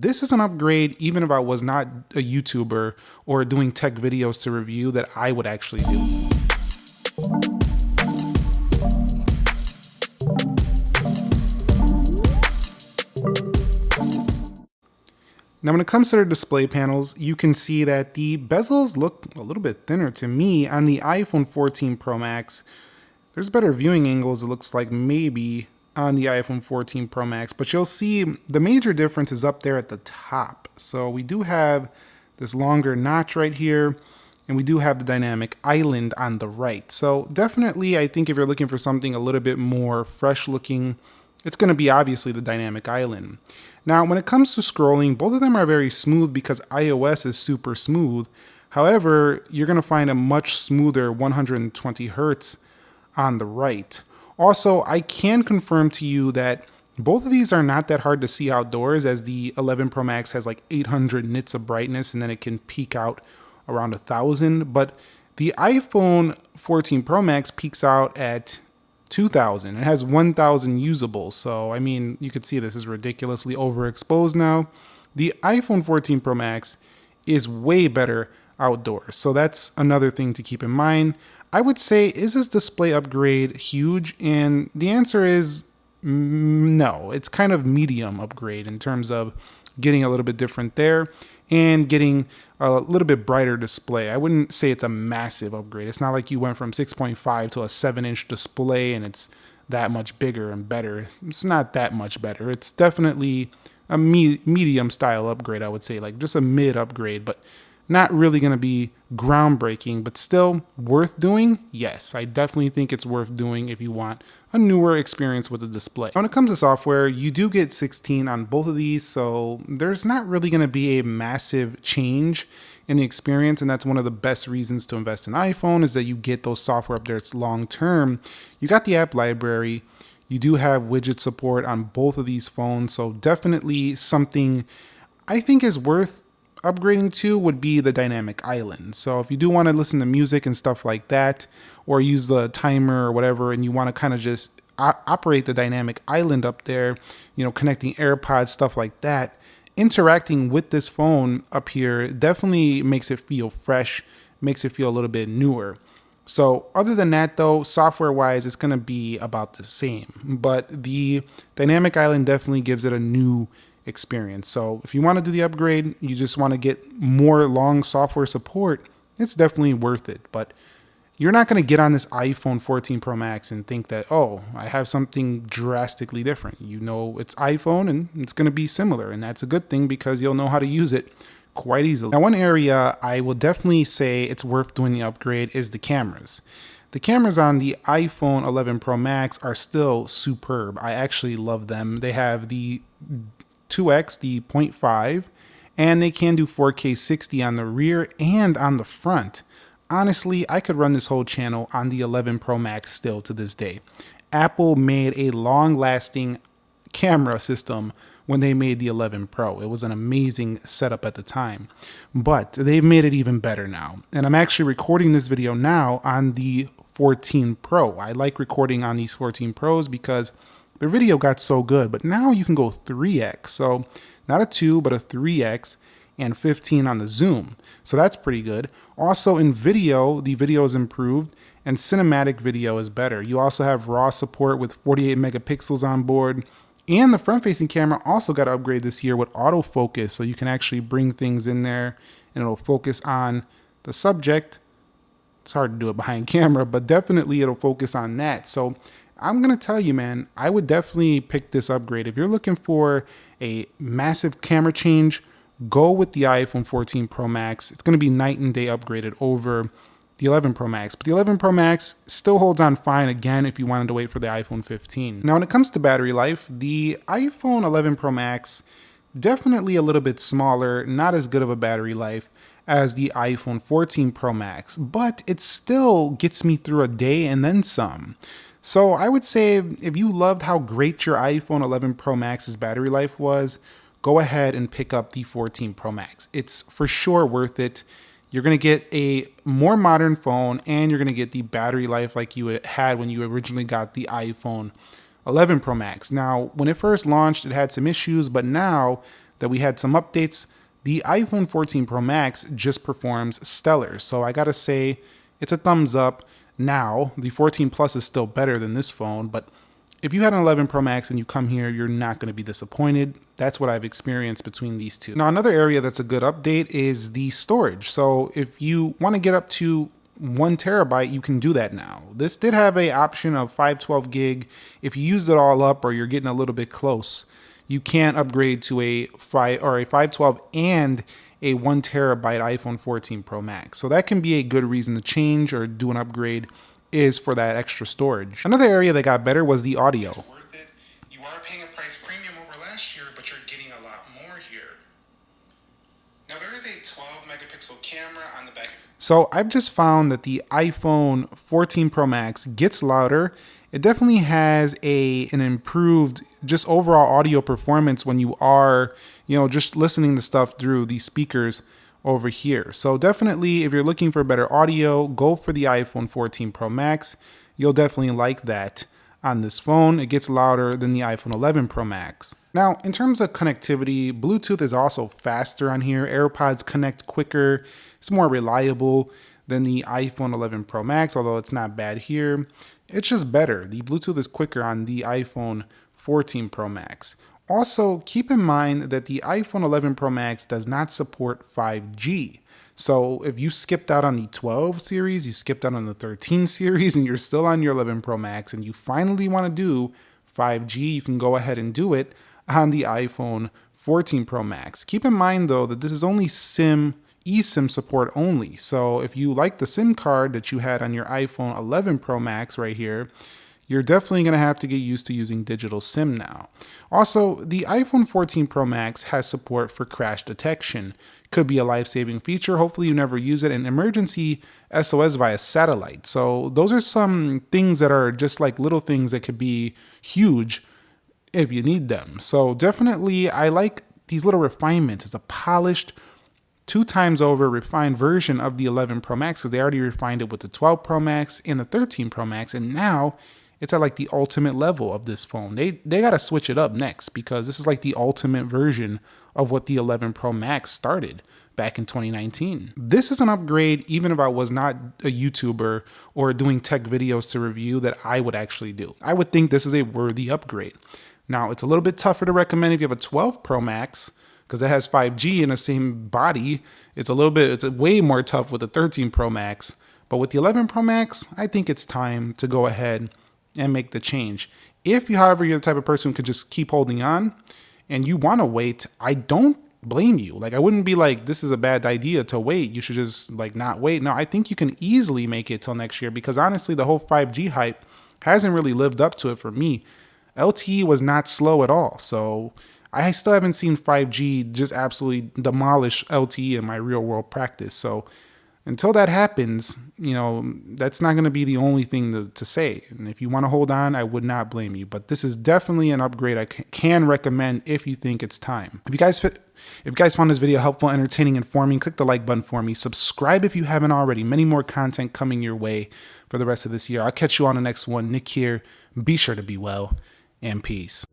this is an upgrade, even if I was not a YouTuber or doing tech videos to review, that I would actually do. Now, when it comes to the display panels, you can see that the bezels look a little bit thinner to me on the iPhone 14 Pro Max. There's better viewing angles, it looks like, maybe on the iPhone 14 Pro Max, but you'll see the major difference is up there at the top. So we do have this longer notch right here, and we do have the dynamic island on the right. So definitely, I think if you're looking for something a little bit more fresh looking, it's going to be obviously the dynamic island. Now, when it comes to scrolling, both of them are very smooth because iOS is super smooth. However, you're going to find a much smoother 120 hertz on the right. Also, I can confirm to you that both of these are not that hard to see outdoors, as the 11 Pro Max has like 800 nits of brightness and then it can peak out around 1,000. But the iPhone 14 Pro Max peaks out at 2,000. It has 1,000 usable. So, I mean, you could see this is ridiculously overexposed now. The iPhone 14 Pro Max is way better outdoors. So that's another thing to keep in mind. I would say, is this display upgrade huge? And the answer is no. It's kind of medium upgrade in terms of getting a little bit different there and getting a little bit brighter display. I wouldn't say it's a massive upgrade. It's not like you went from 6.5 to a 7-inch display and it's that much bigger and better. It's not that much better. It's definitely a medium style upgrade, I would say, like just a mid upgrade, but not really going to be groundbreaking, but still worth doing. Yes, I definitely think it's worth doing if you want a newer experience with the display. When it comes to software, you do get 16 on both of these, so there's not really going to be a massive change in the experience, and that's one of the best reasons to invest in iPhone, is that you get those software updates long term. You got the app library. You do have widget support on both of these phones, so definitely something I think is worth upgrading to would be the dynamic island. So if you do want to listen to music and stuff like that, or use the timer or whatever, and you want to kind of just operate the dynamic island up there, you know, connecting AirPods, stuff like that, interacting with this phone up here definitely makes it feel fresh, makes it feel a little bit newer. So other than that, though, software wise, it's going to be about the same, but the dynamic island definitely gives it a new experience. So if you want to do the upgrade, you just want to get more long software support, it's definitely worth it. But you're not going to get on this iPhone 14 Pro Max and think that, oh, I have something drastically different. You know, it's iPhone and it's going to be similar. And that's a good thing because you'll know how to use it quite easily. Now, one area I will definitely say it's worth doing the upgrade is the cameras. The cameras on the iPhone 11 Pro Max are still superb. I actually love them. They have the 2x, the 0.5, and they can do 4K 60 on the rear and on the front. Honestly, I could run this whole channel on the 11 Pro Max still to this day. Apple made a long-lasting camera system when they made the 11 Pro. It was an amazing setup at the time, but they've made it even better now. And I'm actually recording this video now on the 14 Pro. I like recording on these 14 Pros because the video got so good, but now you can go 3x. So not a 2, but a 3x and 15 on the zoom. So that's pretty good. Also in video, the video is improved and cinematic video is better. You also have RAW support with 48 megapixels on board. And the front-facing camera also got upgraded this year with autofocus. So you can actually bring things in there and it'll focus on the subject. It's hard to do it behind camera, but definitely it'll focus on that. So I'm going to tell you, man, I would definitely pick this upgrade. If you're looking for a massive camera change, go with the iPhone 14 Pro Max. It's going to be night and day upgraded over the 11 Pro Max. But the 11 Pro Max still holds on fine, again, if you wanted to wait for the iPhone 15. Now, when it comes to battery life, the iPhone 11 Pro Max, definitely a little bit smaller, not as good of a battery life as the iPhone 14 Pro Max, but it still gets me through a day and then some. So I would say if you loved how great your iPhone 11 Pro Max's battery life was, go ahead and pick up the 14 Pro Max. It's for sure worth it. You're going to get a more modern phone and you're going to get the battery life like you had when you originally got the iPhone 11 Pro Max. Now, when it first launched, it had some issues, but now that we had some updates. The iPhone 14 Pro Max just performs stellar. So I gotta say, it's a thumbs up. Now, the 14 Plus is still better than this phone, but if you had an 11 Pro Max and you come here, you're not going to be disappointed. That's what I've experienced between these two. Now, another area that's a good update is the storage. So if you want to get up to 1 TB, you can do that now. This did have an option of 512 gig. If you used it all up or you're getting a little bit close, you can upgrade to a 512 and a 1 TB iPhone 14 Pro Max. So that can be a good reason to change or do an upgrade, is for that extra storage. Another area that got better was the audio. It's worth it. You are paying a price premium over last year, but you're getting a lot more here. Now there is a 12 megapixel camera on the back. So I've just found that the iPhone 14 Pro Max gets louder. It definitely has an improved just overall audio performance when you are, just listening to stuff through these speakers over here. So definitely, if you're looking for better audio, go for the iPhone 14 Pro Max. You'll definitely like that on this phone. It gets louder than the iPhone 11 Pro Max. Now, in terms of connectivity, Bluetooth is also faster on here. AirPods connect quicker. It's more reliable than the iPhone 11 Pro Max, although it's not bad here. It's just better. The Bluetooth is quicker on the iPhone 14 Pro Max. Also, keep in mind that the iPhone 11 Pro Max does not support 5G. So if you skipped out on the 12 series, you skipped out on the 13 series, and you're still on your 11 Pro Max, and you finally want to do 5G, you can go ahead and do it on the iPhone 14 Pro Max. Keep in mind, though, that this is only eSIM support only. So if you like the SIM card that you had on your iPhone 11 Pro Max right here, you're definitely going to have to get used to using digital SIM now. Also, the iPhone 14 Pro Max has support for crash detection. Could be a life-saving feature. Hopefully you never use it. And emergency SOS via satellite. So those are some things that are just like little things that could be huge if you need them. So definitely, I like these little refinements. It's a polished, 2 times over refined version of the 11 Pro Max, because they already refined it with the 12 Pro Max and the 13 Pro Max, and now it's at like the ultimate level of this phone. They got to switch it up next, because this is like the ultimate version of what the 11 Pro Max started back in 2019. This is an upgrade, even if I was not a YouTuber or doing tech videos to review, that I would actually do. I would think this is a worthy upgrade. Now, it's a little bit tougher to recommend if you have a 12 Pro Max, because it has 5G in the same body. It's way more tough with the 13 Pro Max. But with the 11 Pro Max, I think it's time to go ahead and make the change. If you, however, you're the type of person who could just keep holding on and you want to wait, I don't blame you. Like, I wouldn't be like, this is a bad idea to wait. You should just like not wait. No, I think you can easily make it till next year, because honestly, the whole 5G hype hasn't really lived up to it for me. LTE was not slow at all. So I still haven't seen 5G just absolutely demolish LTE in my real world practice. So until that happens, that's not going to be the only thing to say. And if you want to hold on, I would not blame you. But this is definitely an upgrade I can recommend if you think it's time. If you guys found this video helpful, entertaining, informing, click the like button for me. Subscribe if you haven't already. Many more content coming your way for the rest of this year. I'll catch you on the next one. Nick here. Be sure to be well, and peace.